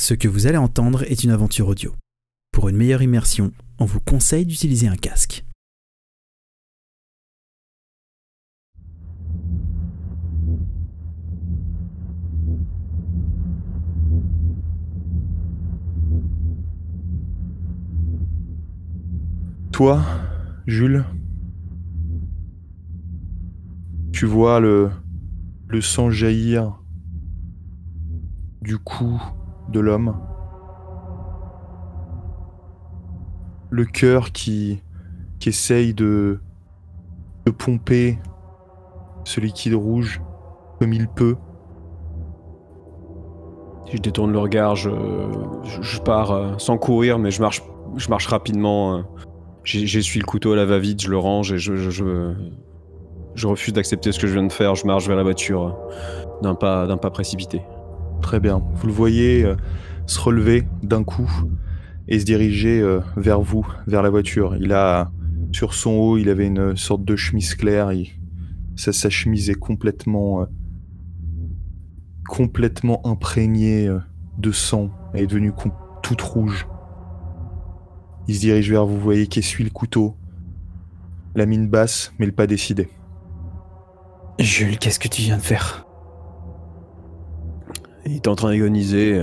Ce que vous allez entendre est une aventure audio. Pour une meilleure immersion, on vous conseille d'utiliser un casque. Toi, Jules, tu vois le sang jaillir du cou de l'homme. Le cœur qui essaye de pomper ce liquide rouge comme il peut. Si je détourne le regard, je pars sans courir, mais je marche rapidement. J'essuie le couteau à la va-vite, je le range et je refuse d'accepter ce que je viens de faire. Je marche vers la voiture d'un pas précipité. Très bien. Vous le voyez se relever d'un coup et se diriger vers vous, vers la voiture. Il a, sur son haut, il avait une sorte de chemise claire. Sa chemise est complètement imprégnée de sang. Elle est devenue toute rouge. Il se dirige vers vous, vous voyez qu'il essuie le couteau. La mine basse, mais le pas décidé. Jules, qu'est-ce que tu viens de faire? Il était en train d'agoniser.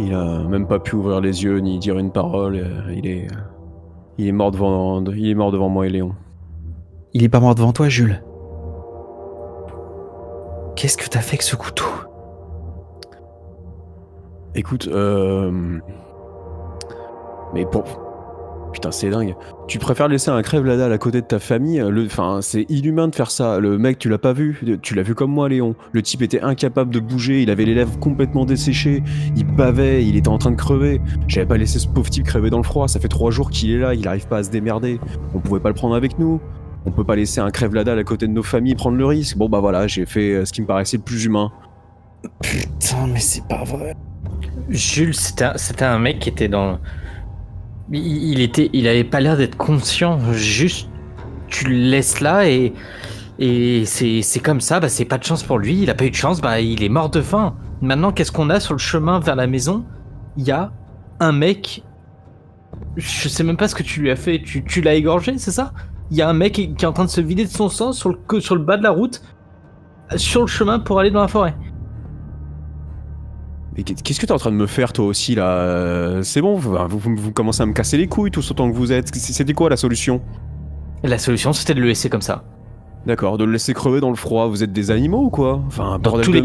Il a même pas pu ouvrir les yeux ni dire une parole. Il est mort devant moi et Léon. Il est pas mort devant toi, Jules. Qu'est-ce que t'as fait avec ce couteau? Écoute, mais pour... Putain, c'est dingue. Tu préfères laisser un crève-la-dalle à côté de ta famille? Enfin, c'est inhumain de faire ça. Le mec, tu l'as pas vu. Tu l'as vu comme moi, Léon. Le type était incapable de bouger. Il avait les lèvres complètement desséchées. Il bavait. Il était en train de crever. J'avais pas laissé ce pauvre type crever dans le froid. Ça fait 3 jours qu'il est là. Il arrive pas à se démerder. On pouvait pas le prendre avec nous. On peut pas laisser un crève-la-dalle à côté de nos familles prendre le risque. Bon, bah voilà, j'ai fait ce qui me paraissait le plus humain. Putain, mais c'est pas vrai. Jules, c'était un mec qui était dans... Il avait pas l'air d'être conscient, juste tu le laisses là et c'est comme ça, bah c'est pas de chance pour lui, il a pas eu de chance, bah il est mort de faim. Maintenant qu'est-ce qu'on a sur le chemin vers la maison? Il y a un mec, je sais même pas ce que tu lui as fait, tu l'as égorgé, c'est ça? Il y a un mec qui est en train de se vider de son sang sur le bas de la route, sur le chemin pour aller dans la forêt. Mais qu'est-ce que t'es en train de me faire toi aussi là? C'est bon, vous commencez à me casser les couilles tous autant que vous êtes. C'était quoi la solution? La solution c'était de le laisser comme ça. D'accord, de le laisser crever dans le froid. Vous êtes des animaux ou quoi? Enfin, dans tous les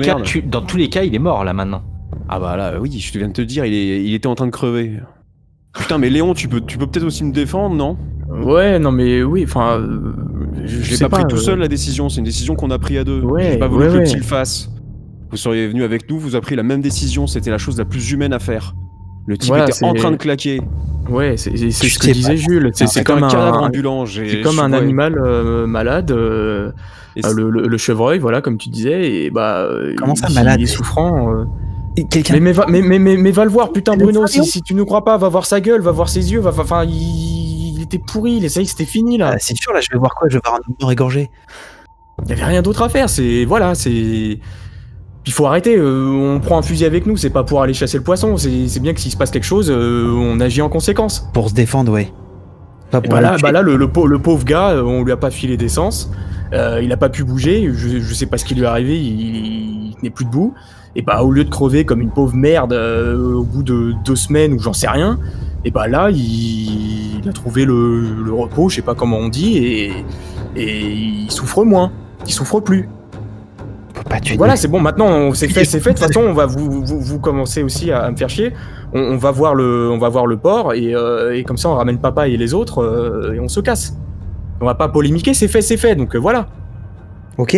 cas, il est mort là maintenant. Ah bah là, oui, je viens de te dire, il était en train de crever. Putain, mais Léon, tu peux peut-être aussi me défendre, non? Ouais, non mais oui, enfin... je l'ai pas pris tout seul la décision, c'est une décision qu'on a pris à deux. Ouais, j'ai pas voulu que le petit le fasse. Vous seriez venu avec nous, vous avez pris la même décision, c'était la chose la plus humaine à faire. Le type était en train de claquer. Ouais, c'est ce que disait Jules. C'est comme un cadavre ambulant. C'est comme un animal malade, le chevreuil, voilà, comme tu disais, et bah... Comment ça, malade? Il est souffrant. Quelqu'un... Mais va le voir, putain, Bruno, si tu nous crois pas, va voir sa gueule, va voir ses yeux, enfin, il était pourri, ça y est, c'était fini, là. C'est sûr, là, je vais voir quoi? Je vais voir un mort égorgé. Il y avait rien d'autre à faire, c'est... Il faut arrêter, on prend un fusil avec nous, c'est pas pour aller chasser le poisson, c'est bien que s'il se passe quelque chose, on agit en conséquence. Pour se défendre, ouais. Pas pour là, le pauvre gars, on lui a pas filé d'essence, il a pas pu bouger, je sais pas ce qui lui est arrivé, il tenait plus debout, et bah au lieu de crever comme une pauvre merde au bout de 2 semaines ou j'en sais rien, et bah là il a trouvé le repos, je sais pas comment on dit, et il souffre moins, il souffre plus. Voilà, c'est bon, maintenant c'est fait, de toute façon on va vous commencer aussi à me faire chier, on va voir le port et comme ça on ramène papa et les autres et on se casse. On va pas polémiquer, c'est fait, donc voilà. Ok,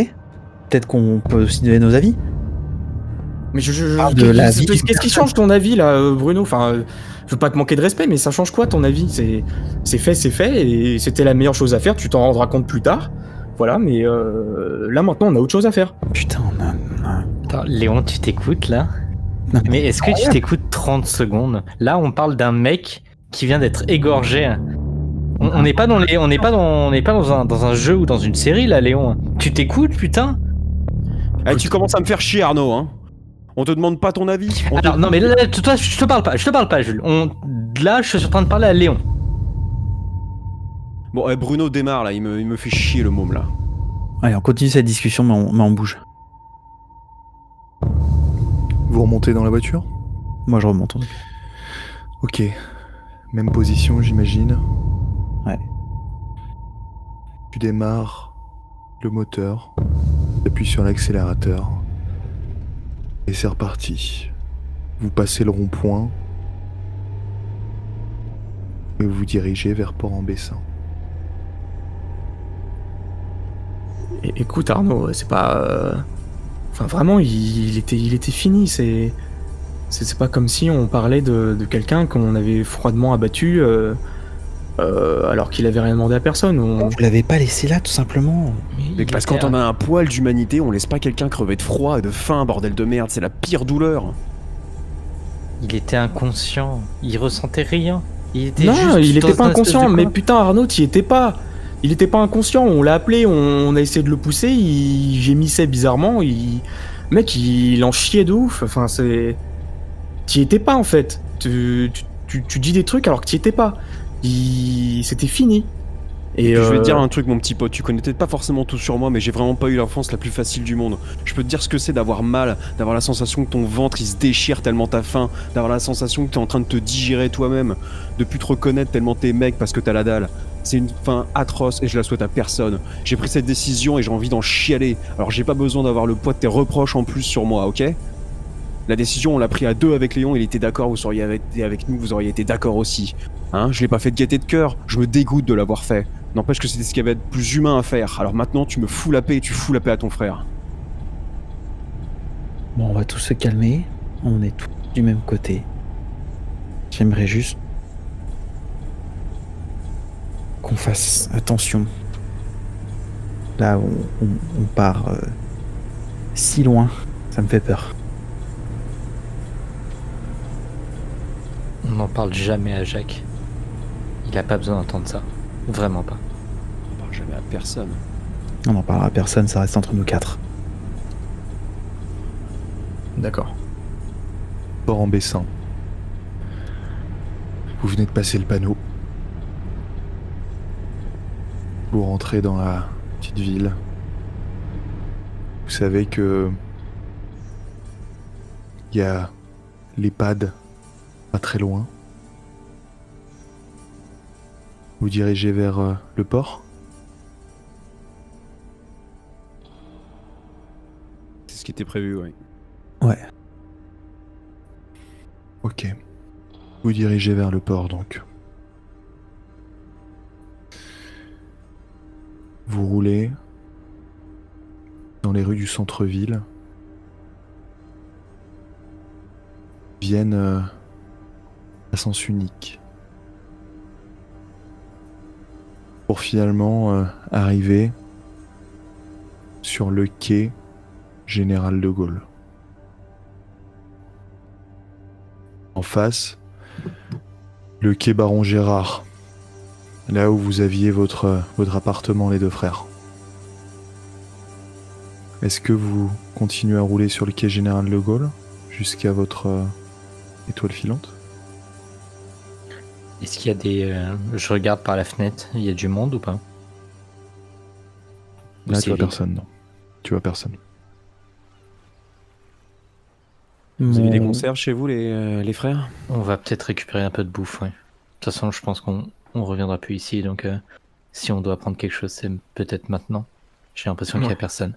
peut-être qu'on peut aussi donner nos avis. Mais qu'est-ce qui change ton avis là, Bruno? Enfin, je veux pas te manquer de respect, mais ça change quoi ton avis? C'est fait et c'était la meilleure chose à faire, tu t'en rendras compte plus tard. Voilà, mais là maintenant on a autre chose à faire. Putain, Attends, Léon, tu t'écoutes là? Non, mais est-ce que tu t'écoutes 30 secondes? Là, on parle d'un mec qui vient d'être égorgé. On n'est pas dans un jeu ou dans une série là, Léon. Tu t'écoutes, putain? Tu commences à me faire chier, Arnaud, hein. On te demande pas ton avis. Alors, non, mais là, toi, je te parle pas, Jules. Là, je suis en train de parler à Léon. Bon, Bruno démarre là, il me fait chier le môme là. Allez, on continue cette discussion, mais on bouge. Vous remontez dans la voiture? Moi, je remonte. Ok. Même position, j'imagine. Ouais. Tu démarres le moteur, t'appuies sur l'accélérateur, et c'est reparti. Vous passez le rond-point, et vous vous dirigez vers Port-en-Bessin. Écoute Arnaud, c'est pas... Enfin vraiment, il était fini, c'est pas comme si on parlait de quelqu'un qu'on avait froidement abattu alors qu'il avait rien demandé à personne. Vous l'avez pas laissé là, tout simplement. Mais parce que quand on a un poil d'humanité, on laisse pas quelqu'un crever de froid et de faim, bordel de merde, c'est la pire douleur. Il était inconscient, il ressentait rien. Il était Non, il était pas dans un espèce inconscient, de mais corps. putain Arnaud, t'y étais pas. Il était pas inconscient, on l'a appelé, on a essayé de le pousser, il gémissait bizarrement, mec, il en chiait de ouf, enfin c'est... T'y étais pas en fait, tu dis des trucs alors que t'y étais pas. C'était fini. Et Je vais te dire un truc mon petit pote, tu connais peut-être pas forcément tout sur moi, mais j'ai vraiment pas eu l'enfance la plus facile du monde. Je peux te dire ce que c'est d'avoir mal, d'avoir la sensation que ton ventre il se déchire tellement t'as faim, d'avoir la sensation que t'es en train de te digérer toi-même, de plus te reconnaître tellement t'es mec parce que t'as la dalle. C'est une fin atroce et je la souhaite à personne. J'ai pris cette décision et j'ai envie d'en chialer, alors j'ai pas besoin d'avoir le poids de tes reproches en plus sur moi, ok? La décision, on l'a pris à deux avec Léon, il était d'accord, vous seriez été avec nous, vous auriez été d'accord aussi. Hein, je l'ai pas fait de gaieté de cœur, je me dégoûte de l'avoir fait. N'empêche que c'était ce qu'il y avait de plus humain à faire. Alors maintenant, tu me fous la paix et tu fous la paix à ton frère. Bon, on va tous se calmer. On est tous du même côté. J'aimerais juste qu'on fasse attention. Là, on part si loin. Ça me fait peur. On n'en parle jamais à Jacques. Il a pas besoin d'entendre ça. Vraiment pas. On parle jamais à personne. On n'en parlera à personne, ça reste entre nous quatre. D'accord. Port-en-Bessin. Vous venez de passer le panneau. Vous rentrez dans la petite ville. Vous savez que il y a l'EHPAD pas très loin. Vous dirigez vers le port. C'est ce qui était prévu, ouais. Ouais. Ok. Vous dirigez vers le port donc. Vous roulez dans les rues du centre-ville. Viennent à sens unique. Pour finalement arriver sur le quai Général de Gaulle. En face, le quai Baron Gérard, là où vous aviez votre appartement les deux frères. Est-ce que vous continuez à rouler sur le quai Général de Gaulle jusqu'à votre étoile filante? Est-ce qu'il y a des... je regarde par la fenêtre, il y a du monde ou pas? Là, Ou tu vois c'est vide? personne, non. Tu vois personne. Vous avez des conserves chez vous, les frères? On va peut-être récupérer un peu de bouffe, ouais. De toute façon, je pense qu'on reviendra plus ici, donc si on doit prendre quelque chose, c'est peut-être maintenant. J'ai l'impression qu'il n'y a personne.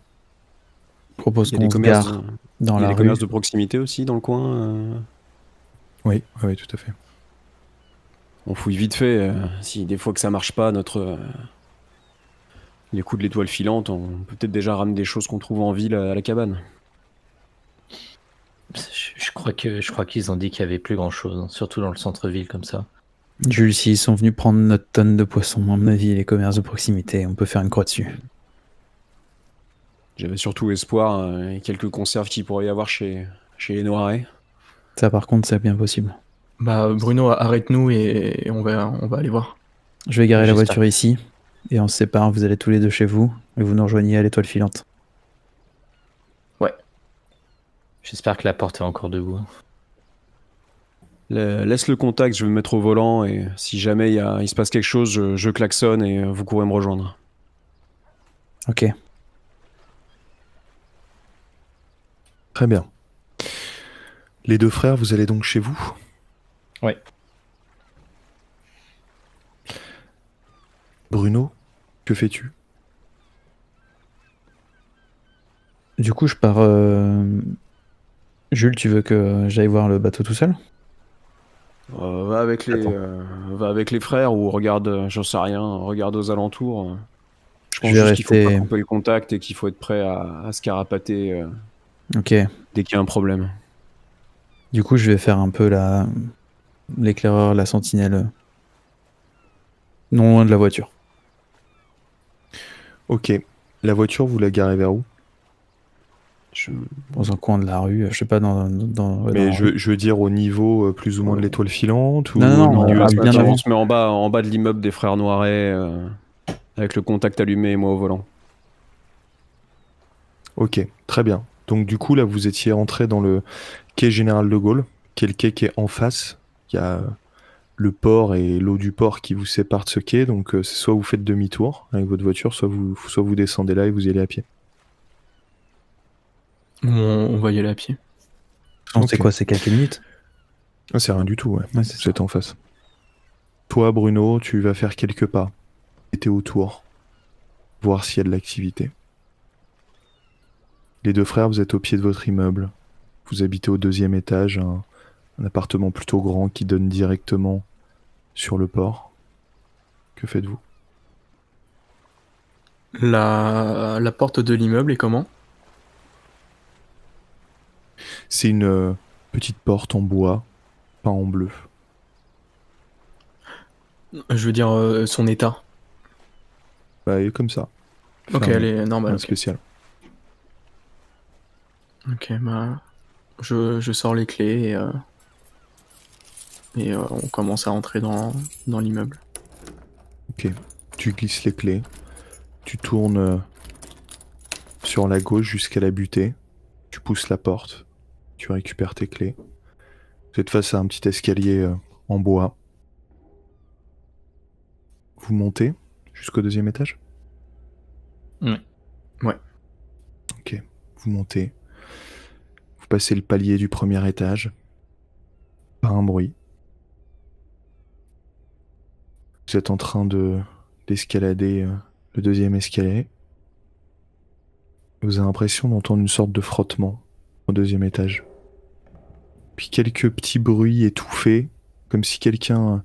Je propose Il y a des qu'on se commerces, gare dans il y a la des rue. commerces de proximité aussi dans le coin. Oui, oui, tout à fait. On fouille vite fait. Si des fois que ça marche pas, les coups de l'étoile filante, on peut peut-être déjà ramener des choses qu'on trouve en ville à la cabane. Je crois qu'ils ont dit qu'il y avait plus grand chose, surtout dans le centre-ville comme ça. Jules, s'ils sont venus prendre notre tonne de poissons, à mon avis, les commerces de proximité, on peut faire une croix dessus. J'avais surtout espoir et quelques conserves qu'il pourrait y avoir chez les Noiret. Ça, par contre, c'est bien possible. Bah Bruno, arrête-nous et on va aller voir. Je vais garer la J'espère. voiture ici, et on se sépare, vous allez tous les deux chez vous, et vous nous rejoignez à l'étoile filante. J'espère que la porte est encore debout. Laisse le contact, je vais me mettre au volant et si jamais il se passe quelque chose, je klaxonne et vous courez me rejoindre. Ok. Très bien. Les deux frères, vous allez donc chez vous? Ouais. Bruno, que fais-tu? Du coup, je pars. Jules, tu veux que j'aille voir le bateau tout seul? Va avec les frères ou regarde, j'en sais rien, regarde aux alentours. Je pense Je vais juste qu'il faut rester- pas couper le contact et qu'il faut être prêt à se carapater Ok. dès qu'il y a un problème. Du coup, je vais faire un peu l'éclaireur, la sentinelle. Non loin de la voiture. Ok. La voiture, vous la garez vers où? Dans un coin de la rue, je sais pas, dans Mais la rue. je veux dire au niveau plus ou moins de l'étoile filante ou Non, au non, milieu? bien avant. On se met en bas de l'immeuble des frères Noiret avec le contact allumé et moi au volant. Ok, très bien. Donc du coup, là, vous étiez entré dans le quai Général de Gaulle, qui est le quai qui est en face. Il y a le port et l'eau du port qui vous séparent de ce quai. Donc c'est soit vous faites demi-tour avec votre voiture, soit vous descendez là et vous y allez à pied. On va y aller à pied. On Ok. sait quoi, c'est quelques minutes? Ah, c'est rien du tout, ouais. Ouais, c'est Vous ça. êtes en face. Toi, Bruno, tu vas faire quelques pas. Et t'es autour. Voir s'il y a de l'activité. Les deux frères, vous êtes au pied de votre immeuble. Vous habitez au 2e étage, un appartement plutôt grand qui donne directement sur le port. Que faites-vous? La porte de l'immeuble est comment? C'est une petite porte en bois, peint en bleu. Je veux dire son état. Bah, elle est comme ça. Ok, Fermée. elle est normale. Rien de Ok, spécial. ok, bah je sors les clés et on commence à entrer dans l'immeuble. Ok. Tu glisses les clés. Tu tournes sur la gauche jusqu'à la butée. Tu pousses la porte. Tu récupères tes clés. Vous êtes face à un petit escalier en bois. Vous montez jusqu'au 2e étage? Ouais. Ouais. Ok. Vous montez. Vous passez le palier du 1er étage. Pas un bruit. Vous êtes en train d'escalader le 2e escalier. Vous avez l'impression d'entendre une sorte de frottement au 2e étage. Puis quelques petits bruits étouffés, comme si quelqu'un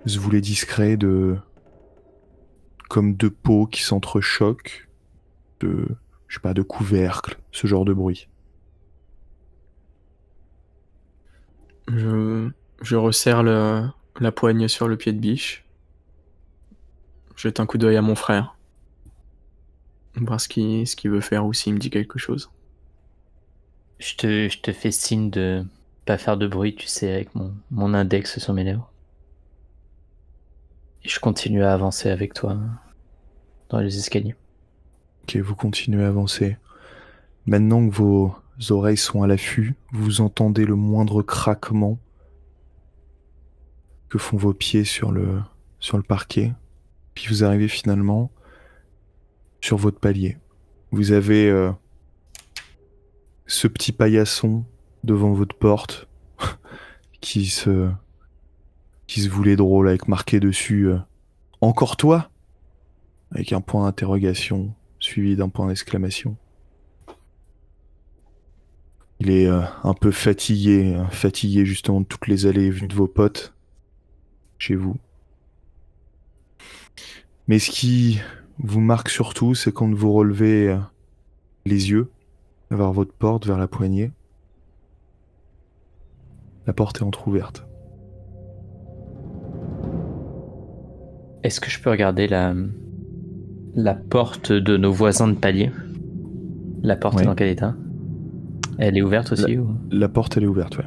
se voulait discret, comme deux pots qui s'entrechoquent, je sais pas, de couvercles, ce genre de bruit. Je resserre la poigne sur le pied de biche. Je jette un coup d'œil à mon frère. Voir ce qu'il veut faire ou s'il me dit quelque chose. Je te fais signe de pas faire de bruit, tu sais, avec mon index sur mes lèvres. Et je continue à avancer avec toi dans les escaliers. Ok, vous continuez à avancer. Maintenant que vos oreilles sont à l'affût, vous entendez le moindre craquement que font vos pieds sur le parquet. Puis vous arrivez finalement sur votre palier. Vous avez ce petit paillasson devant votre porte qui se voulait drôle avec marqué dessus encore toi, avec un point d'interrogation suivi d'un point d'exclamation. Il est un peu fatigué justement de toutes les allées et venues de vos potes chez vous. Mais ce qui vous marque surtout, c'est quand vous relevez les yeux vers votre porte, vers la poignée. La porte est entrouverte. Est-ce que je peux regarder la porte de nos voisins de palier? La porte Ouais. est dans quel état? Elle est ouverte aussi ou... La porte, elle est ouverte, ouais.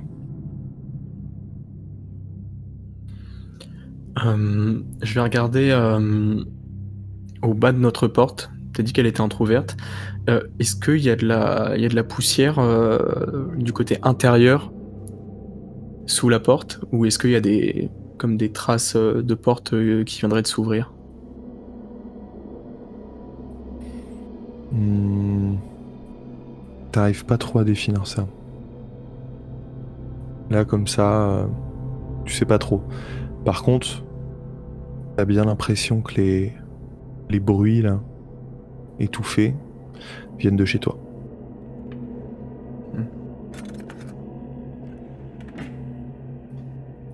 Je vais regarder au bas de notre porte T'as dit qu'elle était entrouverte. Est-ce qu'il y a de la poussière du côté intérieur sous la porte, ou est-ce qu'il y a des traces de porte qui viendraient de s'ouvrir? T'arrives pas trop à définir ça. Là, comme ça, tu sais pas trop. Par contre, t'as bien l'impression que les bruits, là, étouffés, viennent de chez toi.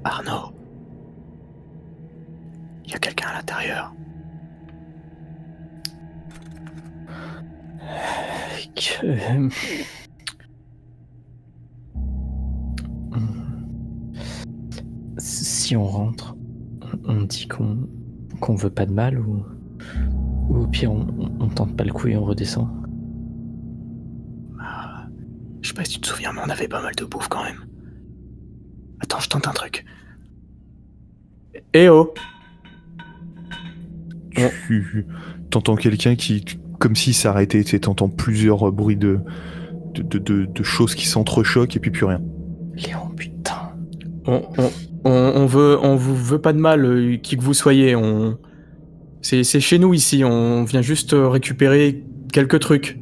Arnaud, il y a quelqu'un à l'intérieur. Si on rentre, on dit qu'on veut pas de mal, ou au pire on tente pas le coup et on redescend. Je sais pas si tu te souviens, mais on avait pas mal de bouffe quand même. Attends, je tente un truc. Eh oh! T'entends quelqu'un qui, comme s'il s'arrêtait, t'entends plusieurs bruits de choses qui s'entrechoquent et puis plus rien. Léon, putain. On vous veut pas de mal, qui que vous soyez. C'est chez nous ici, on vient juste récupérer quelques trucs.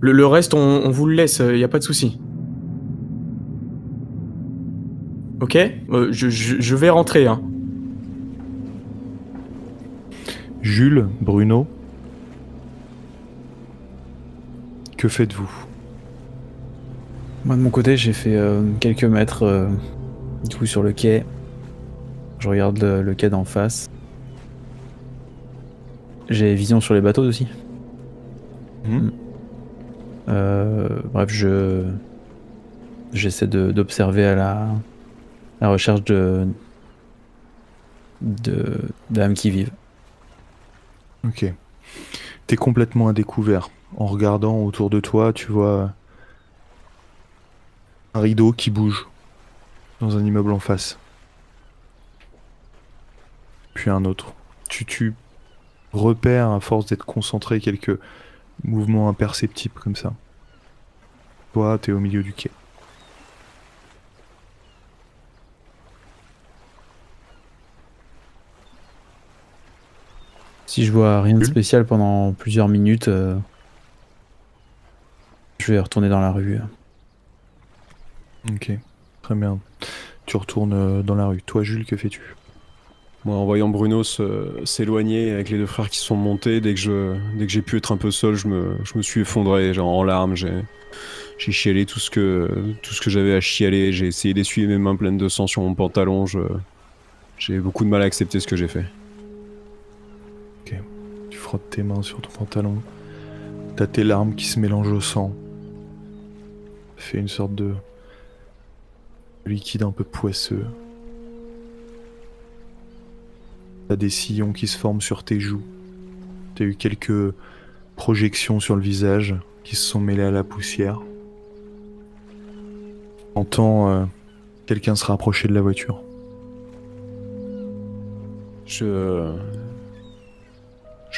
Le reste, on vous le laisse, y a pas de souci. Ok? Je vais rentrer, hein. Jules, Bruno, que faites-vous? Moi de mon côté, j'ai fait quelques mètres du coup sur le quai. Je regarde le quai d'en face. J'ai vision sur les bateaux aussi. Bref, j'essaie d'observer à la recherche d'âmes qui vivent. Ok. T'es complètement à découvert. En regardant autour de toi, tu vois un rideau qui bouge dans un immeuble en face. Puis un autre. Tu repères, à force d'être concentré, quelques mouvements imperceptibles comme ça. Toi, t'es au milieu du quai. Si je vois rien de spécial pendant plusieurs minutes, je vais retourner dans la rue. Ok, très bien. Tu retournes dans la rue. Toi, Jules, que fais-tu? Moi, en voyant Bruno s'éloigner avec les deux frères qui sont montés, dès que j'ai pu être un peu seul, je me suis effondré, genre en larmes. J'ai chialé tout ce que j'avais à chialer. J'ai essayé d'essuyer mes mains pleines de sang sur mon pantalon. J'ai beaucoup de mal à accepter ce que j'ai fait. Ok. Tu frottes tes mains sur ton pantalon. T'as tes larmes qui se mélangent au sang. Ça fait une sorte de liquide un peu poisseux. T'as des sillons qui se forment sur tes joues. T'as eu quelques projections sur le visage qui se sont mêlées à la poussière. T'entends quelqu'un se rapprocher de la voiture.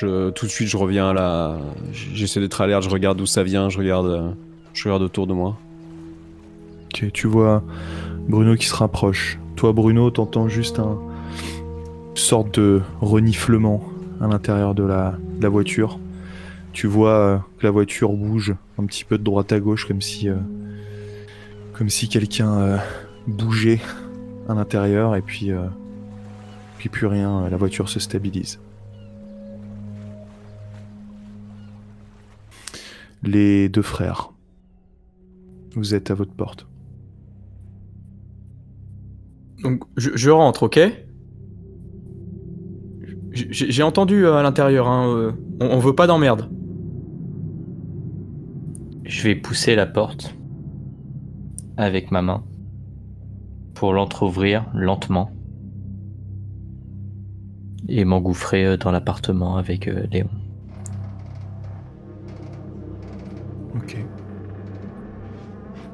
Tout de suite, je reviens là. J'essaie d'être alerte, je regarde d'où ça vient, je regarde autour de moi. Ok, tu vois Bruno qui se rapproche. Toi, Bruno, t'entends juste une sorte de reniflement à l'intérieur de la voiture. Tu vois que la voiture bouge un petit peu de droite à gauche, comme si quelqu'un bougeait à l'intérieur, et puis plus rien, la voiture se stabilise. Les deux frères, vous êtes à votre porte. Donc, je rentre, ok? J'ai entendu à l'intérieur, hein, on veut pas d'emmerde. Je vais pousser la porte avec ma main pour l'entrouvrir lentement et m'engouffrer dans l'appartement avec Léon. Ok.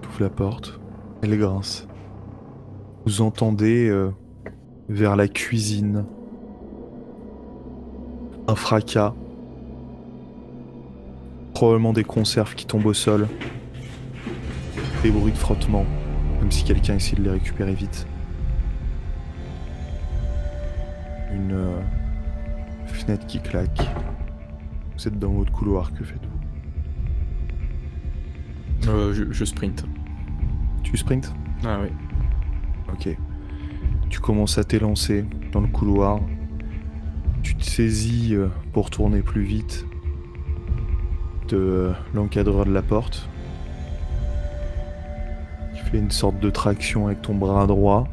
Tu ouvres la porte, elle grince. Vous entendez vers la cuisine un fracas Probablement des conserves qui tombent au sol. Des bruits de frottement, comme si quelqu'un essayait de les récupérer vite. Une fenêtre qui claque. Vous êtes dans votre couloir, que faites-vous? Je sprint. Tu sprints? Ah oui. Ok. Tu commences à t'élancer dans le couloir. Tu te saisis pour tourner plus vite de l'encadreur de la porte. Tu fais une sorte de traction avec ton bras droit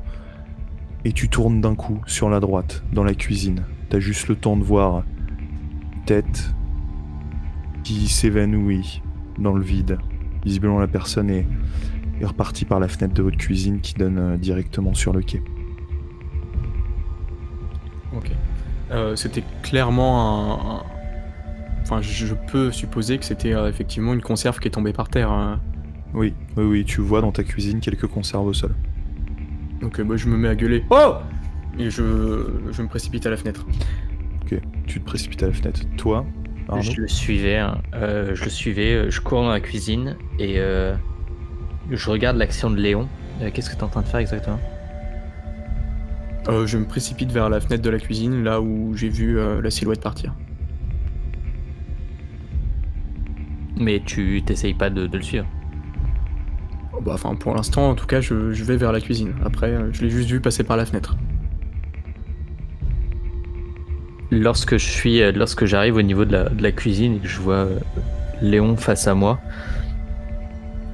et tu tournes d'un coup sur la droite, dans la cuisine. T'as juste le temps de voir une tête qui s'évanouit dans le vide. Visiblement la personne est repartie par la fenêtre de votre cuisine qui donne directement sur le quai. Ok. C'était clairement un... Enfin, je peux supposer que c'était effectivement une conserve qui est tombée par terre. Oui, tu vois dans ta cuisine quelques conserves au sol. Donc moi je me mets à gueuler. Oh! Et je me précipite à la fenêtre. Ok, tu te précipites à la fenêtre. Toi, Arnaud? Je le suivais, je cours dans la cuisine et je regarde l'action de Léon. Qu'est-ce que tu es en train de faire exactement? Je me précipite vers la fenêtre de la cuisine, là où j'ai vu la silhouette partir. Mais tu t'essayes pas de le suivre. Oh, bah, enfin, pour l'instant, en tout cas, je vais vers la cuisine. Après, je l'ai juste vu passer par la fenêtre. Lorsque j'arrive au niveau de la cuisine et que je vois Léon face à moi,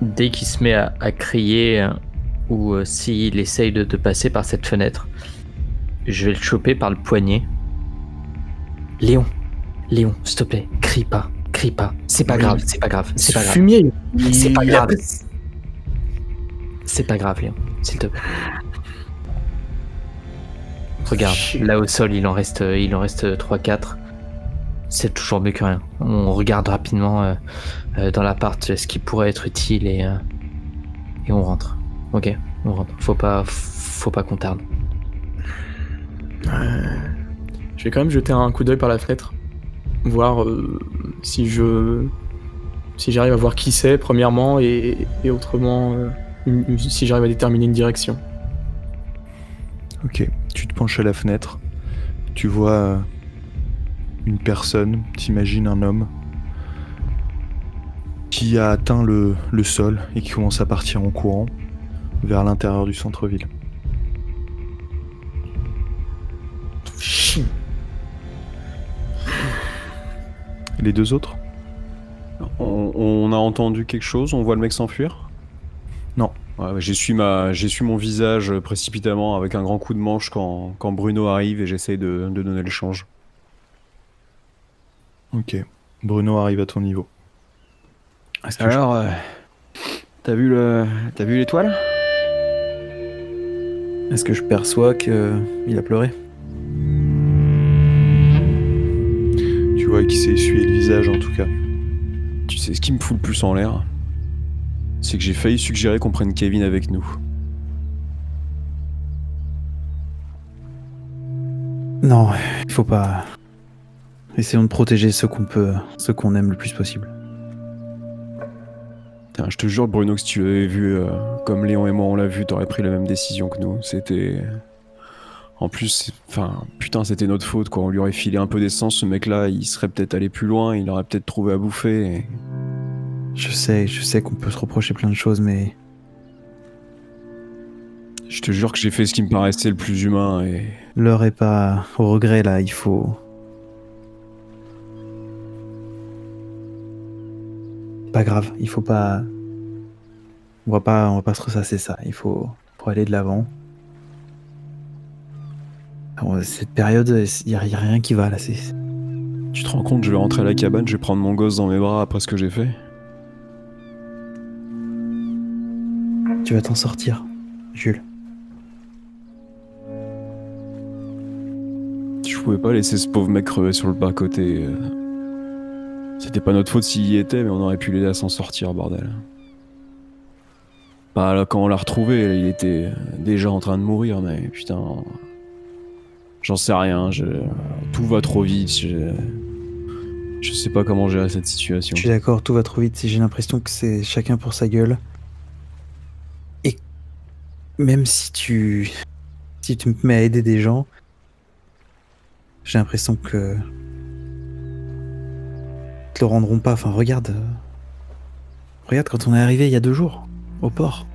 dès qu'il se met à crier ou s'il essaye de passer par cette fenêtre, je vais le choper par le poignet. Léon, s'il te plaît, crie pas. C'est pas grave, c'est pas grave. Fumier. C'est pas grave. C'est pas grave, Léon, s'il te plaît. Regarde, là au sol, il en reste 3-4. C'est toujours mieux que rien. On regarde rapidement dans l'appart ce qui pourrait être utile et on rentre. Ok, on rentre. Faut pas qu'on tarde. Je vais quand même jeter un coup d'œil par la fenêtre. Voir si j'arrive à voir qui c'est, premièrement, et autrement, si j'arrive à déterminer une direction. Ok, tu te penches à la fenêtre. Tu vois une personne, t'imagines un homme, qui a atteint le sol et qui commence à partir en courant vers l'intérieur du centre-ville. Et les deux autres? On a entendu quelque chose? On voit le mec s'enfuir? Non. Ouais, j'essuie mon visage précipitamment avec un grand coup de manche quand Bruno arrive et j'essaye de donner le change. Ok. Bruno arrive à ton niveau. Alors, t'as vu l'étoile? Est-ce que je perçois qu'il a pleuré? Tu vois qu'il s'est essuyé le visage en tout cas. Tu sais ce qui me fout le plus en l'air? C'est que j'ai failli suggérer qu'on prenne Kevin avec nous. Non, il faut pas. Essayons de protéger ceux qu'on aime le plus possible. Putain, je te jure, Bruno, que si tu l'avais vu comme Léon et moi on l'a vu, t'aurais pris la même décision que nous. C'était... En plus, putain, c'était notre faute, quoi. On lui aurait filé un peu d'essence, ce mec-là, il serait peut-être allé plus loin, il aurait peut-être trouvé à bouffer. Et... Je sais qu'on peut se reprocher plein de choses, mais... Je te jure que j'ai fait ce qui me paraissait le plus humain et... L'heure est pas au regret, là, il faut... Pas grave, il faut pas... On va pas se ressasser ça, il faut aller de l'avant. Cette période, il y a rien qui va, là, c'est... Tu te rends compte, je vais rentrer à la cabane, je vais prendre mon gosse dans mes bras après ce que j'ai fait. Tu vas t'en sortir, Jules. Je pouvais pas laisser ce pauvre mec crever sur le bas-côté. C'était pas notre faute s'il y était, mais on aurait pu l'aider à s'en sortir, bordel. Bah là, quand on l'a retrouvé, il était déjà en train de mourir, mais putain... J'en sais rien, tout va trop vite. Je sais pas comment gérer cette situation. Je suis d'accord, tout va trop vite. J'ai l'impression que c'est chacun pour sa gueule. Et même si tu me mets à aider des gens, j'ai l'impression que ils te le rendront pas. Enfin, regarde quand on est arrivé il y a 2 jours au port,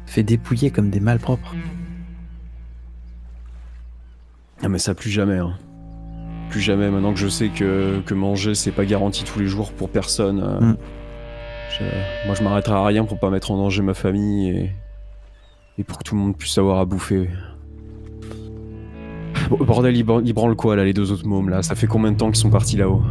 fait dépouiller comme des malpropres. Ah mais ça plus jamais. Hein. Plus jamais. Maintenant que je sais que manger c'est pas garanti tous les jours pour personne. Moi je m'arrêterai à rien pour pas mettre en danger ma famille et pour que tout le monde puisse avoir à bouffer. Bordel, ils branlent quoi là les 2 autres mômes là? Ça fait combien de temps qu'ils sont partis là-haut?